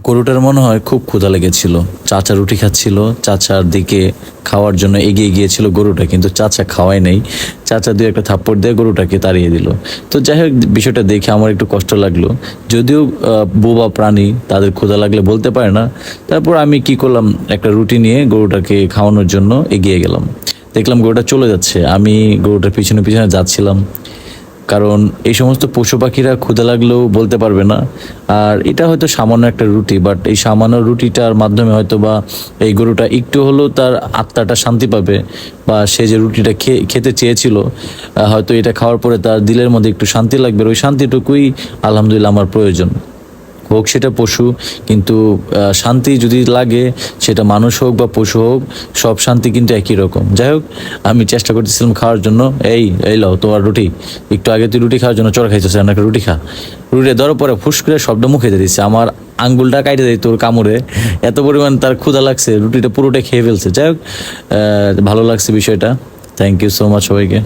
গরুটার মনে হয় খুব ক্ষুধা লেগেছিল। চাচা রুটি খাচ্ছিল, চাচার দিকে খাওয়ার জন্য এগিয়ে গিয়েছিল গরুটা, কিন্তু চাচা খাওয়াই নেই। চাচা দুই একটা থাপ্পড় দিয়ে গরুটাকে তাড়িয়ে দিল। তো যাই হোক, বিষয়টা দেখে আমার একটু কষ্ট লাগলো। যদিও বোবা প্রাণী, তাদের ক্ষুধা লাগলে বলতে পারে না। তারপর আমি কি করলাম, একটা রুটি নিয়ে গরুটাকে খাওয়ানোর জন্য এগিয়ে গেলাম। দেখলাম গরুটা চলে যাচ্ছে, আমি গরুটার পিছনে পিছনে যাচ্ছিলাম, কারণ এই সমস্ত পশু পাখিরা ক্ষুধা লাগলেও বলতে পারবে না। আর এটা হয়তো সামান্য একটা রুটি, বাট এই সামান্য রুটিটার মাধ্যমে হয়তো বা এই গরুটা একটু হলেও তার আত্মাটা শান্তি পাবে, বা সে যে রুটিটা খেতে চেয়েছিল, হয়তো এটা খাওয়ার পরে তার দিলের মধ্যে একটু শান্তি লাগবে। ওই শান্তিটুকুই আলহামদুলিল্লাহ আমার প্রয়োজন। হোক সেটা পশু, কিন্তু শান্তি যদি লাগে, সেটা মানুষ হোক বা পশু হোক, সব শান্তি কিন্তু একই রকম। যাই হোক, আমি চেষ্টা করতেছিলাম খাওয়ার জন্য। এই এই লও তোমার রুটি। একটু আগে তুই রুটি খাওয়ার জন্য চড় খাইছিস, একটা রুটি খা। রুটি দেওয়ার পরে ফুস করে শব্দ মুখে দিয়ে দিচ্ছে, আমার আঙ্গুলটা কাটে দেয় তোর কামড়ে। এত পরিমাণ তার ক্ষুধা লাগছে, রুটিটা পুরোটা খেয়ে ফেলছে। যাই হোক, ভালো লাগছে বিষয়টা। থ্যাংক ইউ সো মাচ সবাইকে।